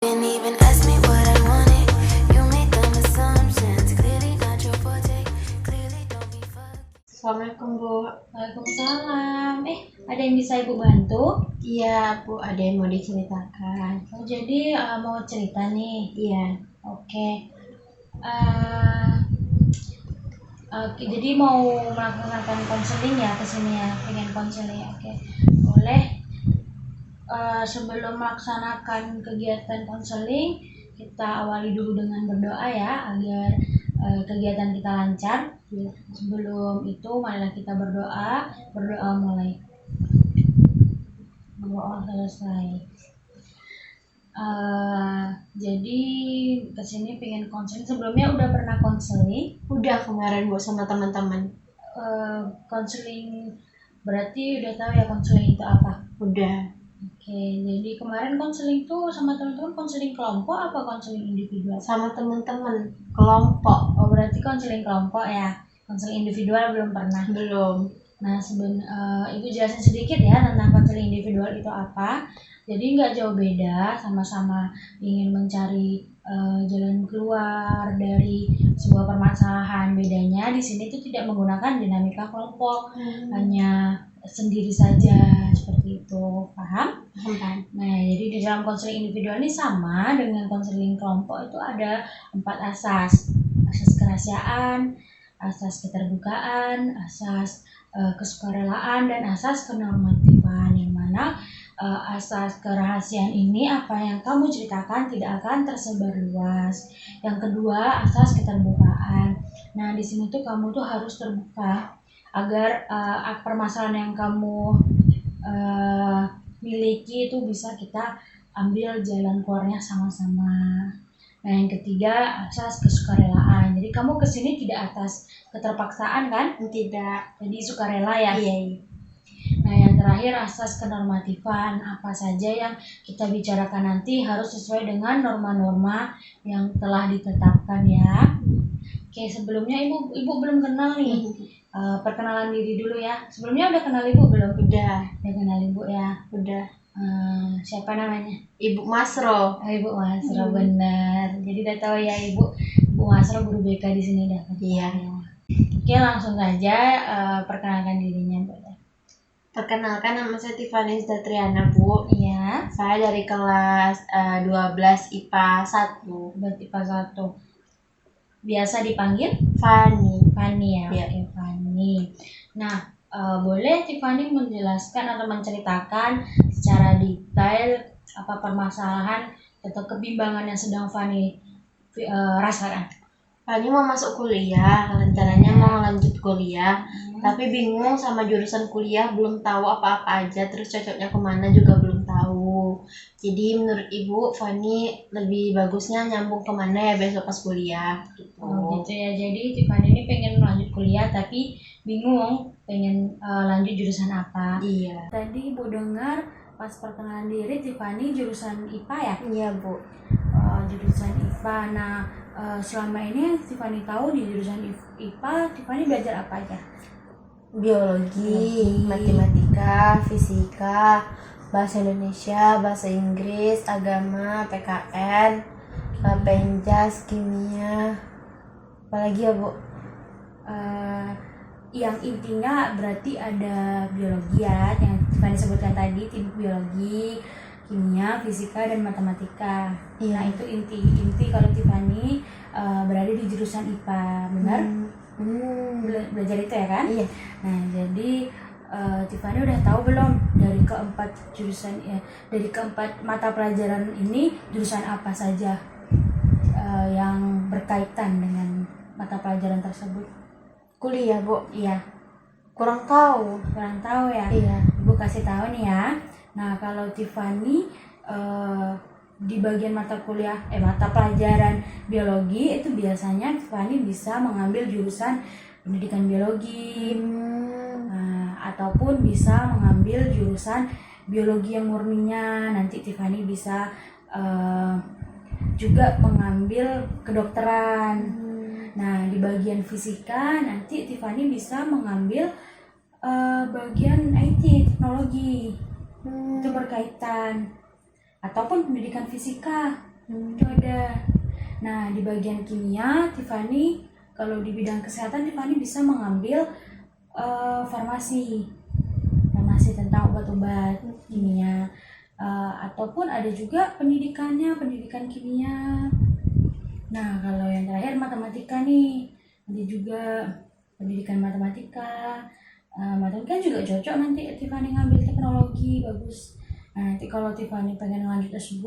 Didn't even ask me what I wanted. You made dumb assumptions. Clearly not your forte. Clearly don't be fucked. Assalamualaikum Bu. Waalaikumsalam. Ada yang bisa Ibu bantu? Iya Bu, ada yang mau diceritakan. Oh, jadi mau cerita nih. Iya. Oke. Jadi mau melaksanakan konseling ya ke sini ya, pengen konseling. Oke. Boleh. Sebelum melaksanakan kegiatan konseling, kita awali dulu dengan berdoa ya, agar kegiatan kita lancar. Iya. Sebelum itu, marilah kita berdoa. Berdoa mulai. Berdoa selesai. Jadi kesini pengen konseling. Sebelumnya udah pernah konseling? Udah kemarin Bu sama teman-teman. Konseling berarti udah tahu ya konseling itu apa? Udah. Oke, jadi kemarin konseling tuh sama teman-teman konseling kelompok apa konseling individual? Sama teman-teman kelompok. Oh, berarti konseling kelompok ya. Konseling individual belum pernah. Belum. Nah, Ibu jelasin sedikit ya tentang konseling individual itu apa. Jadi nggak jauh beda, sama-sama ingin mencari jalan keluar dari sebuah permasalahan. Bedanya di sini tuh tidak menggunakan dinamika kelompok, hanya sendiri saja seperti itu. Paham? Paham. Nah, jadi di dalam konseling individual ini sama dengan konseling kelompok itu ada 4 asas. Asas kerahasiaan, asas keterbukaan, asas kesukarelaan, dan asas kenormatifan, yang mana asas kerahasiaan ini apa yang kamu ceritakan tidak akan tersebar luas. Yang kedua, asas keterbukaan. Nah, di sini tuh kamu tuh harus terbuka agar permasalahan yang kamu miliki itu bisa kita ambil jalan keluarnya sama-sama. Nah, yang ketiga, asas kesukarelaan. Jadi kamu kesini tidak atas keterpaksaan kan? Tidak. Jadi sukarela ya? Iya. Nah, yang terakhir, asas kenormatifan. Apa saja yang kita bicarakan nanti harus sesuai dengan norma-norma yang telah ditetapkan ya. Oke, sebelumnya Ibu belum kenal nih. Perkenalan diri dulu ya. Sebelumnya udah kenal Ibu belum? Udah. Udah kenal Ibu ya. Udah. Siapa namanya? Ibu Masro. Ibu Masro, benar. Jadi udah tahu ya Ibu Masro guru BK di sini dah. Iya. Oke, langsung saja perkenalkan dirinya Bu. Perkenalkan, nama saya Tiffany Zatriana Bu. Iya. Saya dari kelas 12 IPA 1. Berarti IPA 1. Biasa dipanggil Fani. Fani ya. Iya. Oke, Fani. Nah, boleh Tiffany menjelaskan atau menceritakan secara detail apa permasalahan atau kebimbangan yang sedang Fani rasakan? Fani mau masuk kuliah, rencananya mau lanjut kuliah, tapi bingung sama jurusan kuliah, belum tahu apa-apa aja, terus cocoknya kemana juga belum tahu. Jadi menurut Ibu, Fani lebih bagusnya nyambung kemana ya besok pas kuliah gitu. Oh gitu ya, jadi Tiffany ini pengen lanjut kuliah tapi bingung pengen lanjut jurusan apa. Iya. Tadi Ibu dengar pas perkenalan diri Tiffany jurusan IPA ya? Iya Bu. Jurusan IPA. Nah, selama ini Tiffany tahu di jurusan IPA Tiffany belajar apa aja? Biologi, matematika, fisika, bahasa Indonesia, bahasa Inggris, agama, PKN, penjas, kimia, apalagi ya Bu? Yang intinya berarti ada biologi ya, yang Tiffany sebutkan tadi, biologi, kimia, fisika, dan matematika. Iya. Nah, itu inti kalau Tiffany berada di jurusan IPA, benar? Belajar itu ya kan? Iya. Nah, jadi Tiffany udah tahu belum dari keempat jurusan ya, dari keempat mata pelajaran ini jurusan apa saja yang berkaitan dengan mata pelajaran tersebut? Kuliah Bu? Iya. Kurang tahu ya? Iya. Ibu kasih tahu nih ya. Nah, kalau Tiffany di bagian mata pelajaran biologi itu biasanya Tiffany bisa mengambil jurusan pendidikan biologi, ataupun bisa mengambil jurusan biologi yang murninya. Nanti Tiffany bisa juga mengambil kedokteran. Nah, di bagian fisika nanti Tiffany bisa mengambil bagian IT, teknologi. Itu berkaitan. Ataupun pendidikan fisika. Itu ada. Nah, di bagian kimia, Tiffany kalau di bidang kesehatan Tiffany bisa mengambil farmasi tentang obat-obat kimia. Ataupun ada juga pendidikan kimia. Nah, kalau yang terakhir matematika nih, nanti juga pendidikan matematika. Matematika juga cocok nanti Tiffany ngambil teknologi, bagus. Nah, nanti kalau Tiffany pengen lanjut S2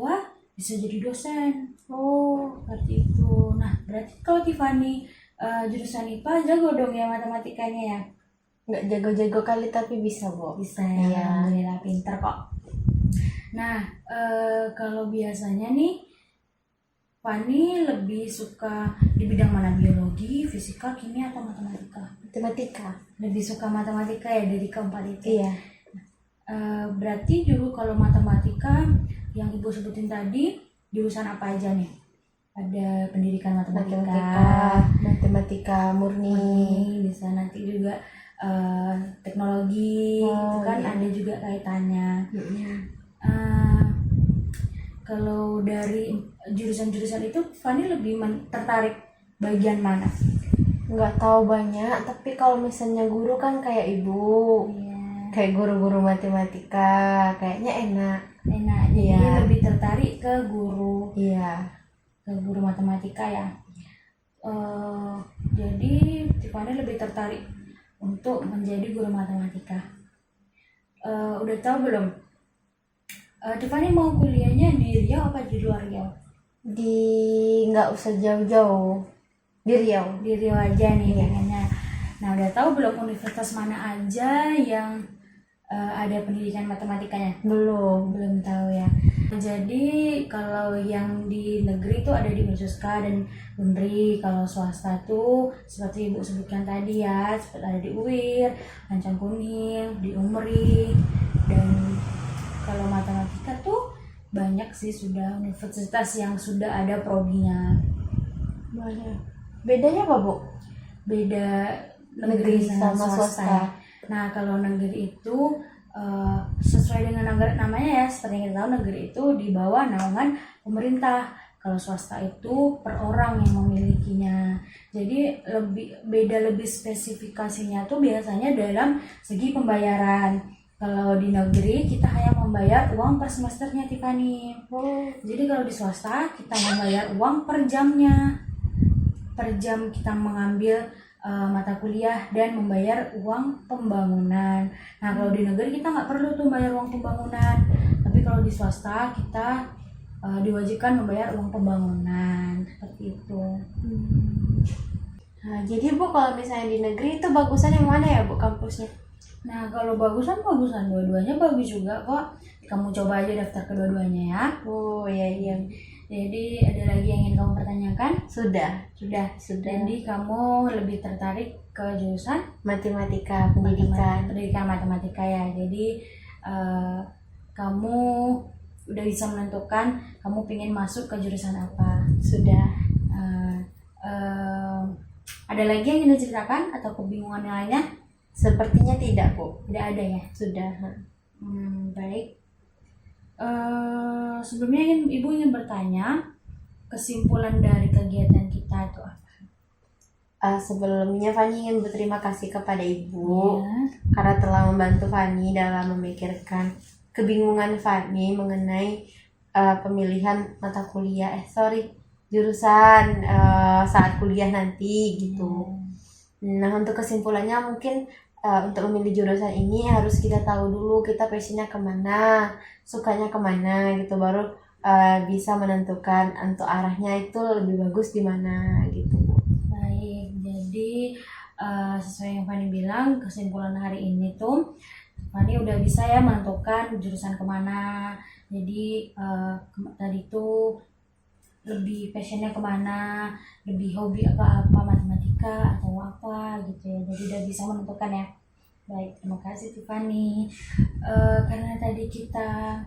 bisa jadi dosen. Seperti itu. Nah, berarti kalau Tiffany jurusan IPA jago dong ya matematikanya ya? Nggak jago-jago kali tapi bisa, Bu. Bisa ya, Iya. alhamdulillah pinter kok. Nah, kalau biasanya nih Fani lebih suka di bidang mana? Biologi, fisika, kimia, atau matematika? Matematika. Lebih suka matematika ya dari keempat itu? Iya. Berarti dulu kalau matematika yang Ibu sebutin tadi, jurusan apa aja nih? Ada pendidikan Matematika murni. bisa nanti juga teknologi, itu kan iya. ada juga kaitannya. Kalau dari jurusan-jurusan itu, Fani lebih tertarik bagian mana? Nggak tahu banyak, tapi kalau misalnya guru kan kayak Ibu, kayak guru-guru matematika, kayaknya enak. Jadi Iya. lebih tertarik ke guru Iya. matematika ya. Jadi Tiffany lebih tertarik untuk menjadi guru matematika. Udah tahu belum? Tiffany mau kuliahnya di Riau apa di luar Riau? Nggak usah jauh-jauh, di Riau. Di Riau aja nih pengennya. Nah, udah tahu belum universitas mana aja yang ada pendidikan matematikanya? Belum. Belum tahu ya. Jadi kalau yang di negeri itu ada di Mercusuar dan Unri. Kalau swasta tuh seperti Ibu sebutkan tadi ya, seperti ada di UIR, Lancang Kuning, di UMRI. Dan kalau matematika tuh banyak sih sudah universitas yang sudah ada prodinya. Banyak. Bedanya apa, Bu? Beda negeri sama swasta. Nah, kalau negeri itu sesuai dengan namanya ya, seperti yang kita tahu negeri itu di bawah naungan pemerintah. Kalau swasta itu per orang yang memilikinya. Jadi lebih spesifikasinya tuh biasanya dalam segi pembayaran. Kalau di negeri kita hanya membayar uang per semesternya, Tiffany. Jadi kalau di swasta kita membayar uang per jamnya. Per jam kita mengambil mata kuliah dan membayar uang pembangunan. Nah, kalau di negeri kita nggak perlu tuh bayar uang pembangunan. Tapi kalau di swasta kita diwajibkan membayar uang pembangunan. Seperti itu. Nah, jadi Bu kalau misalnya di negeri itu bagusan yang mana ya, Bu, kampusnya? Nah, kalau bagusan dua-duanya bagus juga kok. Kamu coba aja daftar kedua-duanya ya. Oh iya. Jadi ada lagi yang ingin kamu pertanyakan? Sudah. Jadi kamu lebih tertarik ke jurusan Matematika, pendidikan matematika ya. Jadi kamu udah bisa menentukan kamu pengen masuk ke jurusan apa? Sudah. Ada lagi yang ingin diceritakan atau kebingungan yang lainnya? Sepertinya tidak, Bu. Tidak ada ya. Sudah. Baik. Sebelumnya Ibu ingin bertanya kesimpulan dari kegiatan kita itu apa? Sebelumnya Fani ingin berterima kasih kepada Ibu karena telah membantu Fani dalam memikirkan kebingungan Fani mengenai pemilihan mata kuliah, jurusan saat kuliah nanti gitu. Nah, untuk kesimpulannya mungkin untuk memilih jurusan ini harus kita tahu dulu kita passionnya kemana, sukanya kemana gitu, baru bisa menentukan untuk arahnya itu lebih bagus di mana gitu. Baik, jadi sesuai yang Fani bilang, kesimpulan hari ini tuh Fani udah bisa ya menentukan jurusan kemana. Jadi tadi tuh lebih passionnya kemana, lebih hobi apa matematika atau apa gitu ya. Jadi udah bisa menentukan ya. Baik, terima kasih Tiffany. Karena tadi kita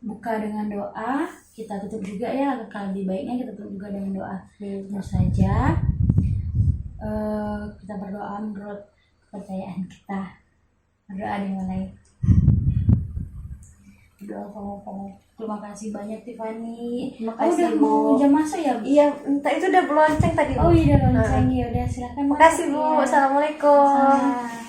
buka dengan doa, kita tutup juga ya. Lebih baiknya kita tutup juga dengan doa. Tentu saja kita berdoa menurut kepercayaan kita. Berdoa dimulai. Doa kamu. Terima kasih banyak Tiffany. Terima Oh, kasih, udah Bu. mau jam masuk ya, Bu? Iya, entah itu udah lonceng tadi, Bu. Oh iya, udah lonceng ya. Udah silakan masuk Makasih, Bu. ya. Assalamualaikum. Salam.